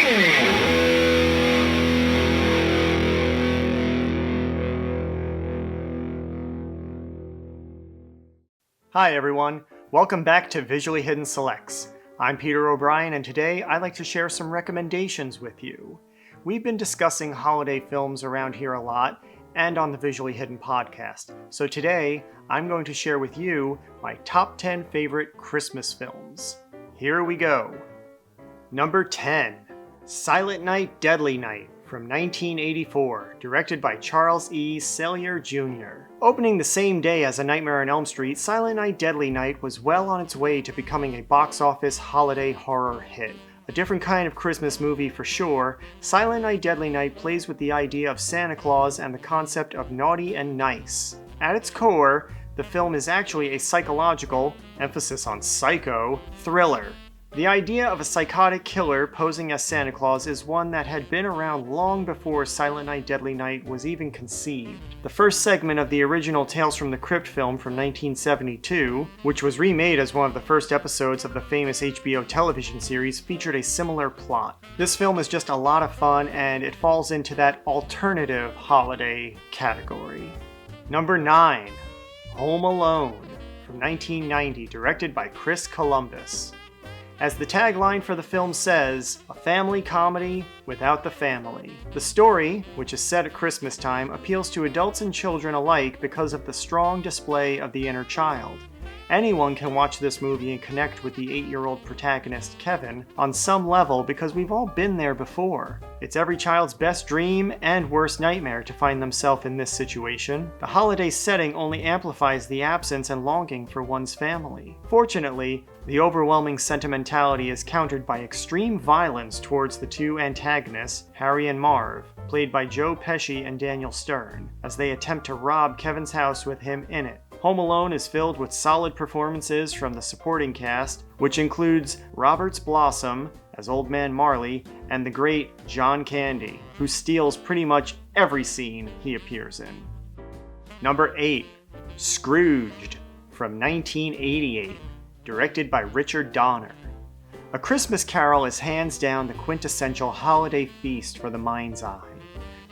Hi everyone, welcome back to Visually Hidden Selects. I'm Peter O'Brien, and today I'd like to share some recommendations with you. We've been discussing holiday films around here a lot, and on the Visually Hidden podcast. So today, I'm going to share with you my top 10 favorite Christmas films. Here we go. Number 10, Silent Night, Deadly Night from 1984, directed by Charles E. Sellier Jr. Opening the same day as A Nightmare on Elm Street, Silent Night, Deadly Night was well on its way to becoming a box office holiday horror hit. A different kind of Christmas movie for sure, Silent Night, Deadly Night plays with the idea of Santa Claus and the concept of naughty and nice. At its core, the film is actually a psychological, emphasis on psycho, thriller. The idea of a psychotic killer posing as Santa Claus is one that had been around long before Silent Night, Deadly Night was even conceived. The first segment of the original Tales from the Crypt film from 1972, which was remade as one of the first episodes of the famous HBO television series, featured a similar plot. This film is just a lot of fun, and it falls into that alternative holiday category. Number 9, Home Alone from 1990, directed by Chris Columbus. As the tagline for the film says, a family comedy without the family. The story, which is set at Christmas time, appeals to adults and children alike because of the strong display of the inner child. Anyone can watch this movie and connect with the 8-year-old protagonist, Kevin, on some level because we've all been there before. It's every child's best dream and worst nightmare to find themselves in this situation. The holiday setting only amplifies the absence and longing for one's family. Fortunately, the overwhelming sentimentality is countered by extreme violence towards the two antagonists, Harry and Marv, played by Joe Pesci and Daniel Stern, as they attempt to rob Kevin's house with him in it. Home Alone is filled with solid performances from the supporting cast, which includes Roberts Blossom as Old Man Marley and the great John Candy, who steals pretty much every scene he appears in. Number 8, Scrooged from 1988, directed by Richard Donner. A Christmas Carol is hands down the quintessential holiday feast for the mind's eye.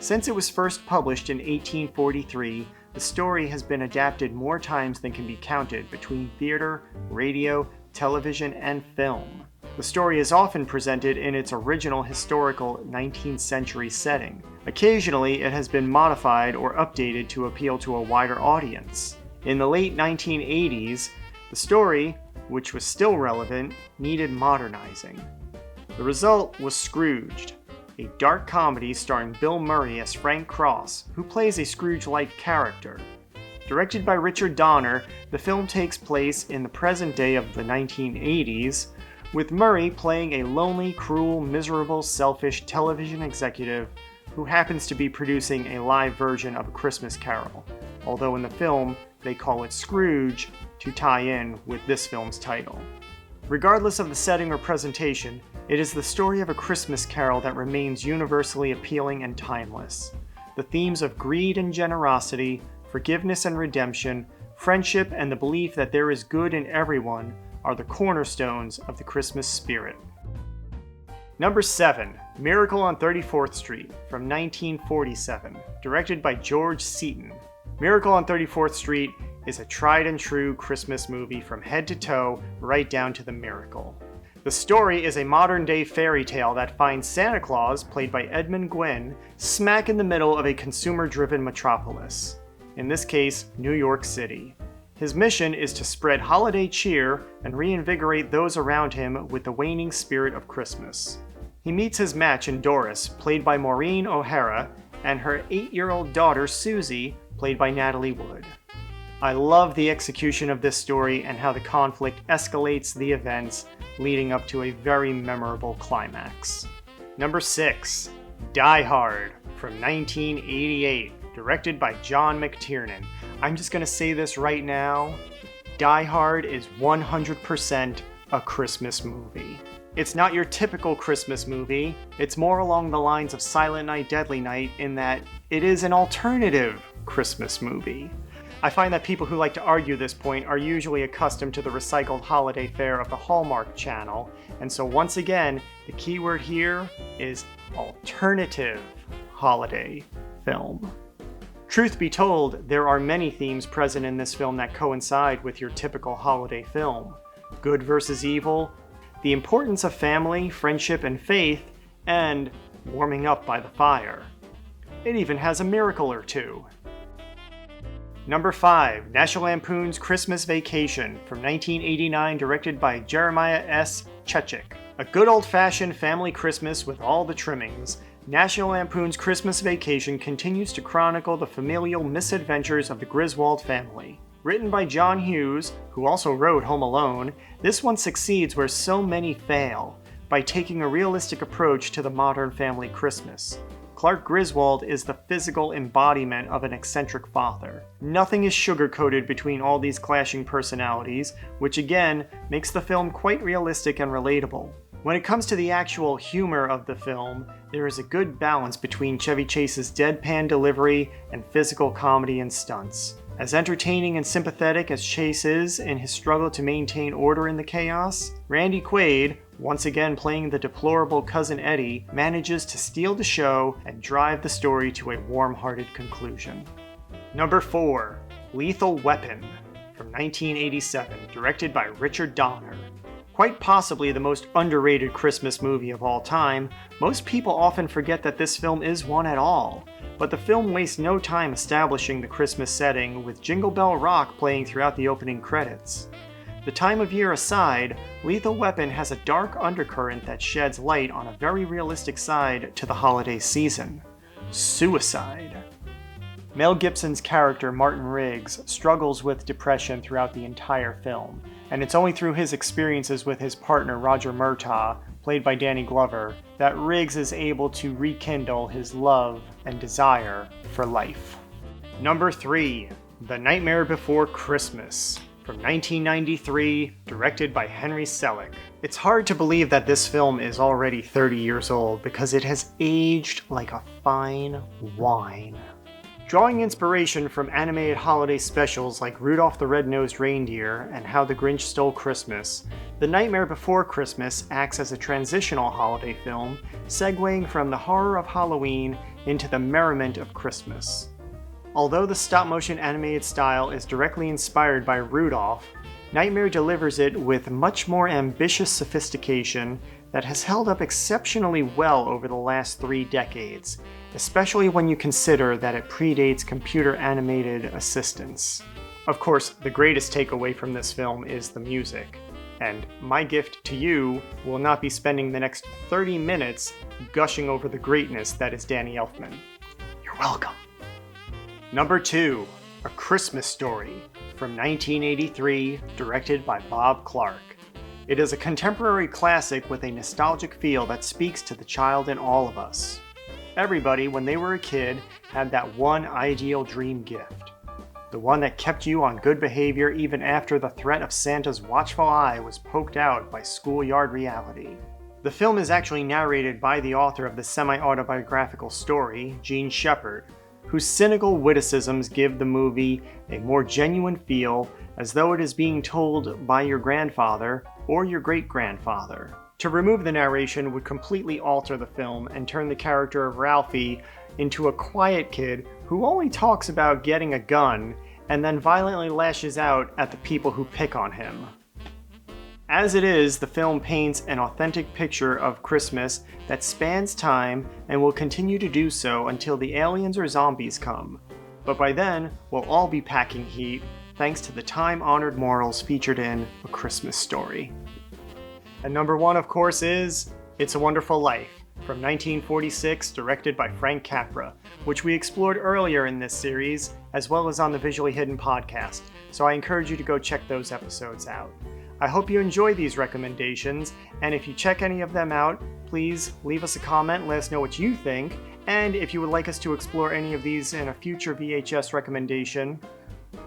Since it was first published in 1843, the story has been adapted more times than can be counted between theater, radio, television, and film. The story is often presented in its original historical 19th century setting. Occasionally, it has been modified or updated to appeal to a wider audience. In the late 1980s, the story, which was still relevant, needed modernizing. The result was Scrooged, a dark comedy starring Bill Murray as Frank Cross, who plays a Scrooge-like character. Directed by Richard Donner, the film takes place in the present day of the 1980s, with Murray playing a lonely, cruel, miserable, selfish television executive who happens to be producing a live version of A Christmas Carol, although in the film they call it Scrooge to tie in with this film's title. Regardless of the setting or presentation, it is the story of A Christmas Carol that remains universally appealing and timeless. The themes of greed and generosity, forgiveness and redemption, friendship, and the belief that there is good in everyone are the cornerstones of the Christmas spirit. Number 7, Miracle on 34th Street from 1947, directed by George Seaton. Miracle on 34th Street is a tried and true Christmas movie from head to toe, right down to the miracle. The story is a modern-day fairy tale that finds Santa Claus, played by Edmund Gwenn, smack in the middle of a consumer-driven metropolis. In this case, New York City. His mission is to spread holiday cheer and reinvigorate those around him with the waning spirit of Christmas. He meets his match in Doris, played by Maureen O'Hara, and her 8-year-old daughter, Susie, played by Natalie Wood. I love the execution of this story and how the conflict escalates the events, leading up to a very memorable climax. Number 6, Die Hard from 1988, directed by John McTiernan. I'm just gonna say this right now, Die Hard is 100% a Christmas movie. It's not your typical Christmas movie, it's more along the lines of Silent Night, Deadly Night in that it is an alternative Christmas movie. I find that people who like to argue this point are usually accustomed to the recycled holiday fare of the Hallmark Channel, and so once again, The key word here is alternative holiday film. Truth be told, there are many themes present in this film that coincide with your typical holiday film. Good versus evil, the importance of family, friendship, and faith, and warming up by the fire. It even has a miracle or two. Number 5, National Lampoon's Christmas Vacation from 1989, directed by Jeremiah S. Chechik. A good old-fashioned family Christmas with all the trimmings, National Lampoon's Christmas Vacation continues to chronicle the familial misadventures of the Griswold family. Written by John Hughes, who also wrote Home Alone, this one succeeds where so many fail, by taking a realistic approach to the modern family Christmas. Clark Griswold is the physical embodiment of an eccentric father. Nothing is sugar-coated between all these clashing personalities, which again makes the film quite realistic and relatable. When it comes to the actual humor of the film, there is a good balance between Chevy Chase's deadpan delivery and physical comedy and stunts. As entertaining and sympathetic as Chase is in his struggle to maintain order in the chaos, Randy Quaid, once again playing the deplorable Cousin Eddie, manages to steal the show and drive the story to a warm-hearted conclusion. Number 4, Lethal Weapon from 1987, directed by Richard Donner. Quite possibly the most underrated Christmas movie of all time, most people often forget that this film is one at all. But the film wastes no time establishing the Christmas setting, with Jingle Bell Rock playing throughout the opening credits. The time of year aside, Lethal Weapon has a dark undercurrent that sheds light on a very realistic side to the holiday season: suicide. Mel Gibson's character Martin Riggs struggles with depression throughout the entire film, and it's only through his experiences with his partner Roger Murtaugh, played by Danny Glover, that Riggs is able to rekindle his love and desire for life. Number 3, The Nightmare Before Christmas from 1993, directed by Henry Selick. It's hard to believe that this film is already 30 years old because it has aged like a fine wine. Drawing inspiration from animated holiday specials like Rudolph the Red-Nosed Reindeer and How the Grinch Stole Christmas, The Nightmare Before Christmas acts as a transitional holiday film, segueing from the horror of Halloween into the merriment of Christmas. Although the stop-motion animated style is directly inspired by Rudolph, Nightmare delivers it with much more ambitious sophistication that has held up exceptionally well over the last 3 decades, especially when you consider that it predates computer-animated assistance. Of course, the greatest takeaway from this film is the music, and my gift to you will not be spending the next 30 minutes gushing over the greatness that is Danny Elfman. You're welcome. Number 2, A Christmas Story from 1983, directed by Bob Clark. It is a contemporary classic with a nostalgic feel that speaks to the child in all of us. Everybody, when they were a kid, had that one ideal dream gift. The one that kept you on good behavior even after the threat of Santa's watchful eye was poked out by schoolyard reality. The film is actually narrated by the author of the semi-autobiographical story, Gene Shepard, whose cynical witticisms give the movie a more genuine feel, as though it is being told by your grandfather or your great-grandfather. To remove the narration would completely alter the film and turn the character of Ralphie into a quiet kid who only talks about getting a gun and then violently lashes out at the people who pick on him. As it is, the film paints an authentic picture of Christmas that spans time and will continue to do so until the aliens or zombies come. But by then, we'll all be packing heat, thanks to the time-honored morals featured in A Christmas Story. And number 1, of course, is It's a Wonderful Life from 1946, directed by Frank Capra, which we explored earlier in this series, as well as on the Visually Hidden podcast, so I encourage you to go check those episodes out. I hope you enjoy these recommendations, and if you check any of them out, please leave us a comment, let us know what you think, and if you would like us to explore any of these in a future VHS recommendation,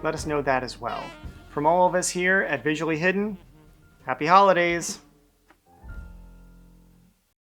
let us know that as well. From all of us here at Visually Hidden, happy holidays!